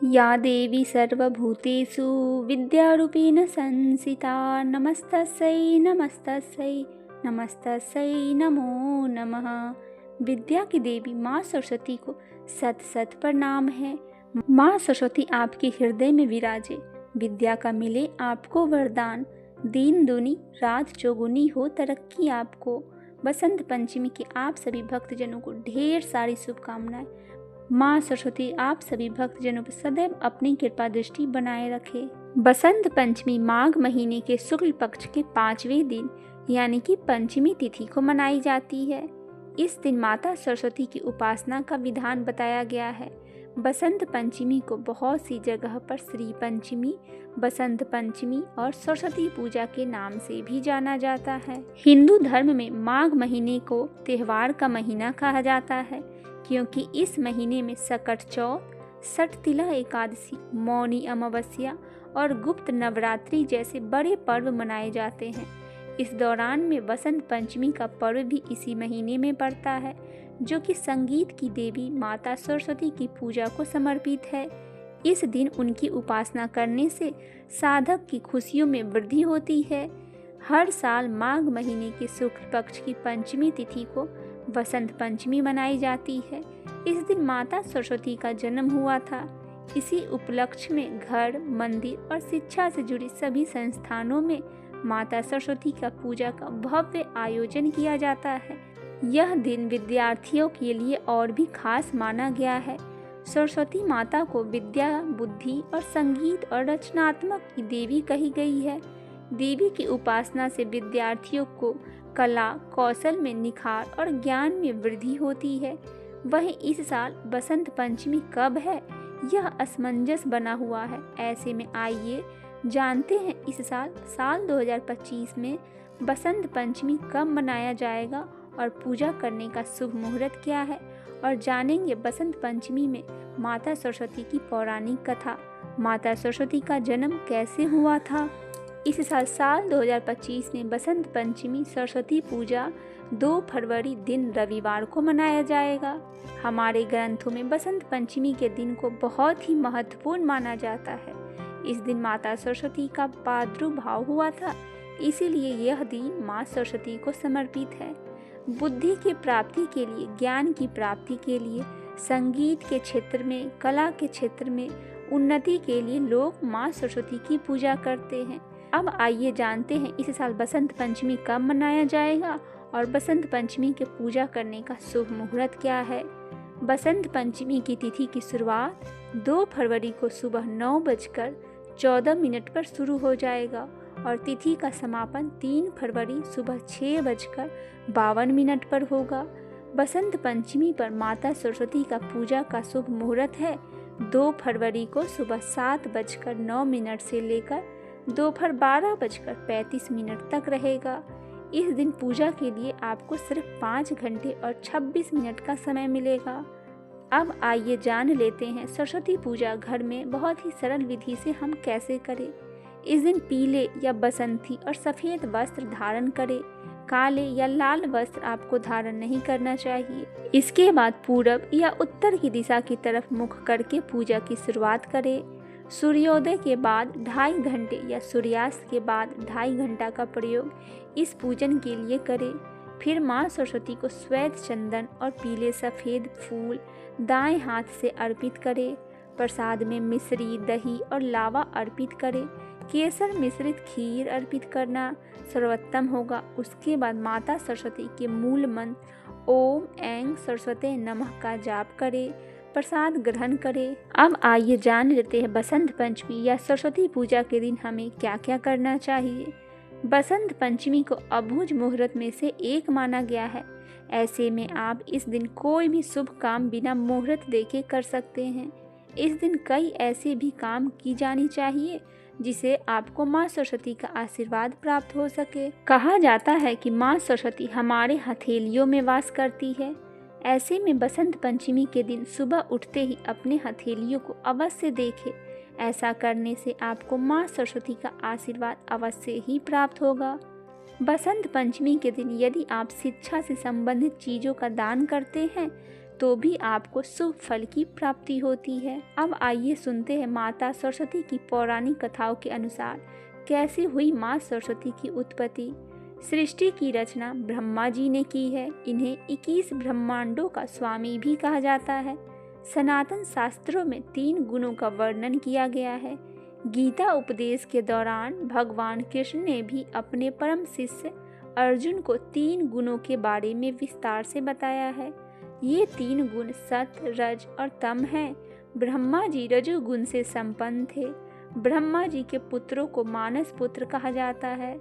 या देवी सर्वभूतेषु विद्यारूपेण संस्थिता नमस्तस्यै नमस्तस्यै नमस्तस्यै नमो नमः। विद्या की देवी माँ सरस्वती को सत सत प्रणाम है। माँ सरस्वती आपके हृदय में विराजे, विद्या का मिले आपको वरदान। दिन दूनी रात चौगुनी हो तरक्की आपको। बसंत पंचमी की आप सभी भक्तजनों को ढेर सारी शुभकामनाएं। माँ सरस्वती आप सभी भक्तजनों पर सदैव अपनी कृपा दृष्टि बनाए रखे। बसंत पंचमी माघ महीने के शुक्ल पक्ष के 5वें दिन यानी कि पंचमी तिथि को मनाई जाती है। इस दिन माता सरस्वती की उपासना का विधान बताया गया है। बसंत पंचमी को बहुत सी जगह पर श्री पंचमी, बसंत पंचमी और सरस्वती पूजा के नाम से भी जाना जाता है। हिंदू धर्म में माघ महीने को त्योहार का महीना कहा जाता है, क्योंकि इस महीने में सकट चौथ, सटतिला एकादशी, मौनी अमावस्या और गुप्त नवरात्रि जैसे बड़े पर्व मनाए जाते हैं। इस दौरान में बसंत पंचमी का पर्व भी इसी महीने में पड़ता है, जो कि संगीत की देवी माता सरस्वती की पूजा को समर्पित है। इस दिन उनकी उपासना करने से साधक की खुशियों में वृद्धि होती है। हर साल माघ महीने के शुक्ल पक्ष की पंचमी तिथि को बसंत पंचमी मनाई जाती है। इस दिन माता सरस्वती का जन्म हुआ था। इसी उपलक्ष्य में घर, मंदिर और शिक्षा से जुड़ी सभी संस्थानों में माता सरस्वती का पूजा का भव्य आयोजन किया जाता है। यह दिन विद्यार्थियों के लिए और भी खास माना गया है। सरस्वती माता को विद्या, बुद्धि और संगीत और रचनात्मक की देवी कही गई है। देवी की उपासना से विद्यार्थियों को कला, कौशल में निखार और ज्ञान में वृद्धि होती है। वहीं इस साल बसंत पंचमी कब है, यह असमंजस बना हुआ है। ऐसे में आइए जानते हैं इस साल 2025 में बसंत पंचमी कब मनाया जाएगा और पूजा करने का शुभ मुहूर्त क्या है, और जानेंगे बसंत पंचमी में माता सरस्वती की पौराणिक कथा। माता सरस्वती का जन्म कैसे हुआ था। इस साल 2025 में बसंत पंचमी सरस्वती पूजा 2 फरवरी दिन रविवार को मनाया जाएगा। हमारे ग्रंथों में बसंत पंचमी के दिन को बहुत ही महत्वपूर्ण माना जाता है। इस दिन माता सरस्वती का प्रादुर्भाव हुआ था, इसीलिए यह दिन माँ सरस्वती को समर्पित है। बुद्धि की प्राप्ति के लिए, ज्ञान की प्राप्ति के लिए, संगीत के क्षेत्र में, कला के क्षेत्र में उन्नति के लिए लोग माँ सरस्वती की पूजा करते हैं। अब आइए जानते हैं इस साल बसंत पंचमी कब मनाया जाएगा और बसंत पंचमी के पूजा करने का शुभ मुहूर्त क्या है। बसंत पंचमी की तिथि की शुरुआत 2 फरवरी को सुबह 9:14 पर शुरू हो जाएगा और तिथि का समापन 3 फरवरी सुबह 6:52 पर होगा। बसंत पंचमी पर माता सरस्वती का पूजा का शुभ मुहूर्त है 2 फरवरी को सुबह 7:09 से लेकर दोपहर 12:35 तक रहेगा। इस दिन पूजा के लिए आपको सिर्फ 5 घंटे और 26 मिनट का समय मिलेगा। अब आइए जान लेते हैं सरस्वती पूजा घर में बहुत ही सरल विधि से हम कैसे करें। इस दिन पीले या बसंती और सफ़ेद वस्त्र धारण करें। काले या लाल वस्त्र आपको धारण नहीं करना चाहिए। इसके बाद पूरब या उत्तर की दिशा की तरफ मुख करके पूजा की शुरुआत करें। सूर्योदय के बाद 2.5 घंटे या सूर्यास्त के बाद 2.5 घंटा का प्रयोग इस पूजन के लिए करें। फिर माँ सरस्वती को श्वेत चंदन और पीले सफ़ेद फूल दाएं हाथ से अर्पित करें। प्रसाद में मिश्री, दही और लावा अर्पित करें। केसर मिश्रित खीर अर्पित करना सर्वोत्तम होगा। उसके बाद माता सरस्वती के मूल मंत्र ओम ऐं सरस्वते नमः का जाप करें। प्रसाद ग्रहण करें। अब आइए जान लेते हैं बसंत पंचमी या सरस्वती पूजा के दिन हमें क्या क्या करना चाहिए। बसंत पंचमी को अबुझ मुहूर्त में से एक माना गया है। ऐसे में आप इस दिन कोई भी शुभ काम बिना मुहूर्त देखे कर सकते हैं। इस दिन कई ऐसे भी काम की जानी चाहिए जिसे आपको माँ सरस्वती का आशीर्वाद प्राप्त हो सके। कहा जाता है कि माँ सरस्वती हमारे हथेलियों में वास करती है। ऐसे में बसंत पंचमी के दिन सुबह उठते ही अपने हथेलियों को अवश्य देखें। ऐसा करने से आपको माँ सरस्वती का आशीर्वाद अवश्य ही प्राप्त होगा। बसंत पंचमी के दिन यदि आप शिक्षा से संबंधित चीज़ों का दान करते हैं तो भी आपको शुभ फल की प्राप्ति होती है। अब आइए सुनते हैं माता सरस्वती की पौराणिक कथाओं के अनुसार कैसे हुई माँ सरस्वती की उत्पत्ति। सृष्टि की रचना ब्रह्मा जी ने की है। इन्हें 21 ब्रह्मांडों का स्वामी भी कहा जाता है। सनातन शास्त्रों में 3 गुणों का वर्णन किया गया है। गीता उपदेश के दौरान भगवान कृष्ण ने भी अपने परम शिष्य अर्जुन को 3 गुणों के बारे में विस्तार से बताया है। ये 3 गुण सत्य, रज और तम हैं। ब्रह्मा जी रजोगुण से संपन्न थे। ब्रह्मा जी के पुत्रों को मानस पुत्र कहा जाता है।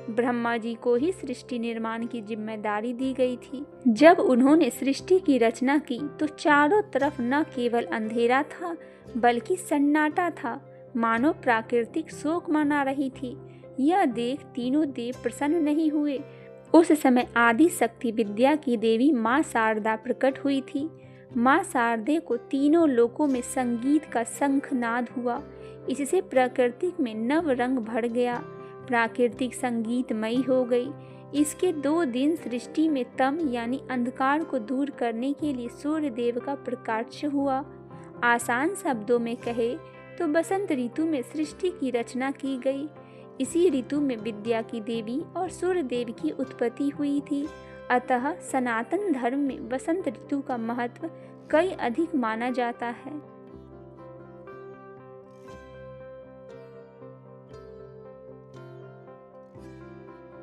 ब्रह्मा जी को ही सृष्टि निर्माण की जिम्मेदारी दी गई थी। जब उन्होंने सृष्टि की रचना की तो चारों तरफ न केवल अंधेरा था बल्कि सन्नाटा था, मानो प्राकृतिक शोक मना रही थी। यह देख तीनों देव प्रसन्न नहीं हुए। उस समय आदि शक्ति विद्या की देवी माँ शारदा प्रकट हुई थी। माँ शारदे को तीनों लोकों में संगीत का शंखनाद हुआ। इससे प्रकृति में नव रंग भर गया। प्राकृतिक संगीतमयी हो गई। इसके 2 दिन सृष्टि में तम यानी अंधकार को दूर करने के लिए सूर्य देव का प्रकाश हुआ। आसान शब्दों में कहे तो बसंत ऋतु में सृष्टि की रचना की गई। इसी ऋतु में विद्या की देवी और सूर्य देव की उत्पत्ति हुई थी। अतः सनातन धर्म में बसंत ऋतु का महत्व कई अधिक माना जाता है।